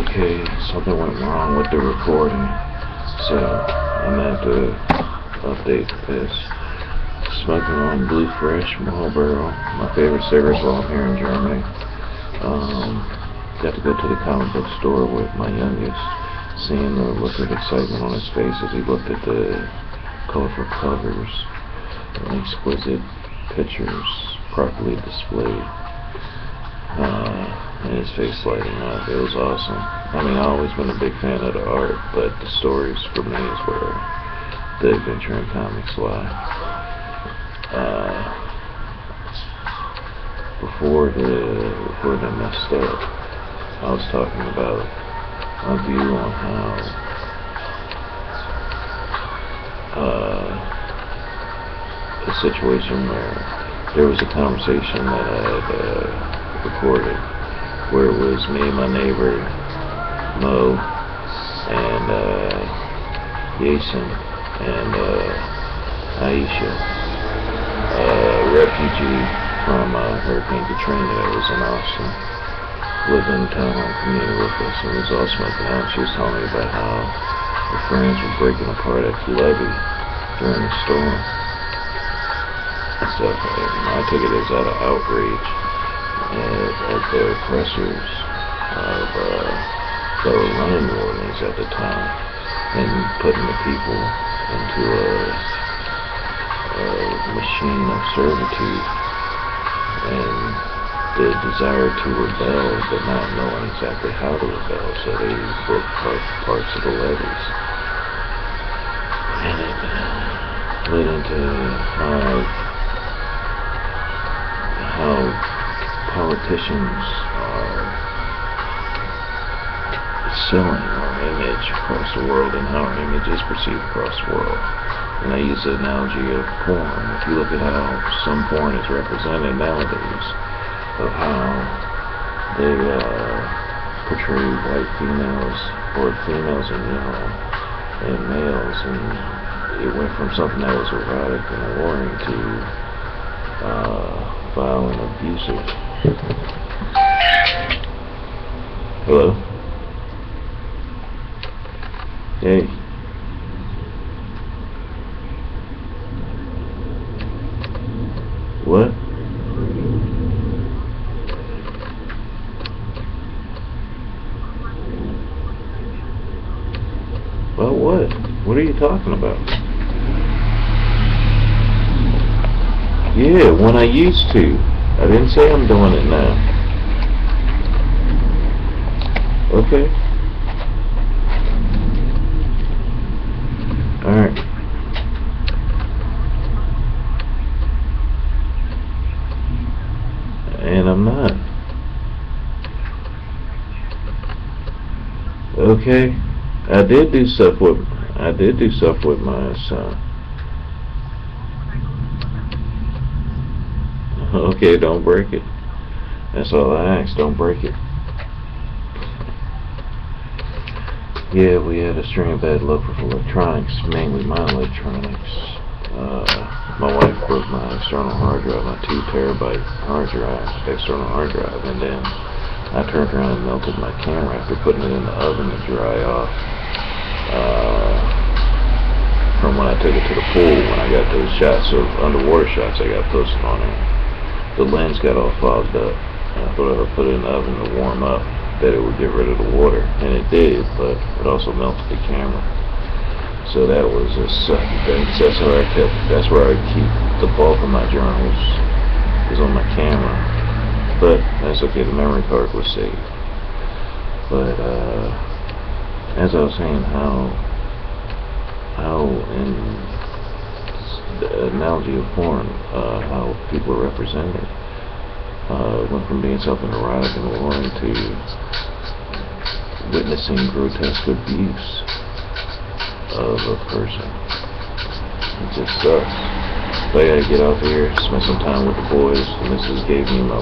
okay, something went wrong with the recording, so I'm gonna have to update this. Smoking on Blue Fresh Marlboro, my favorite cigarettes while I'm here in Germany. Got to go to the comic book store with my youngest, seeing the look of excitement on his face as he looked at the colorful covers and exquisite pictures properly displayed. And his face lighting up. It was awesome. I mean, I've always been a big fan of the art, but the stories for me is where the adventure in comics lie. Before they messed up, I was talking about my view on how a situation where there was a conversation that I had recorded where it was me and my neighbor Mo and Jason and Aisha, a refugee from Hurricane Katrina that was in Austin, lived in the townhome community with us, and was all smoking out. She was telling me about how her friends were breaking apart at the levee during the storm and stuff. And I took it as out of outrage at the oppressors of that were running New Orleans at the time and putting the people into a machine of servitude and the desire to rebel but not knowing exactly how to rebel, so they broke parts of the levees. And it led into how politicians are selling our image across the world and how our image is perceived across the world. And I use the analogy of porn. If you look at how some porn is represented nowadays, of how they portray white females or females in general and males, and it went from something that was erotic and alluring to vile and abusive. Hello? Hey. What? About what? What are you talking about? Yeah, when I used to. I didn't say I'm doing it now. Okay. Alright. And I'm not. Okay. I did do stuff with my son. Okay, don't break it. That's all I asked, don't break it. Yeah, we had a string of bad luck with electronics, mainly my electronics. My wife broke my external hard drive, my 2 terabyte hard drive, external hard drive, and then I turned around and melted my camera after putting it in the oven to dry off. From when I took it to the pool, when I got those shots of underwater shots I got posted on it, the lens got all fogged up. And I thought if I put it in the oven to warm up, that it would get rid of the water, and it did, but it also melted the camera. So that was a sucky thing. That's where I keep the bulk of my journals, is on my camera. But that's okay, the memory card was saved. But as I was saying, how in the analogy of porn, how people are represented, went from being something erotic and alluring to witnessing grotesque abuse of a person. It just sucks. But I gotta get out there, spend some time with the boys. The missus gave me my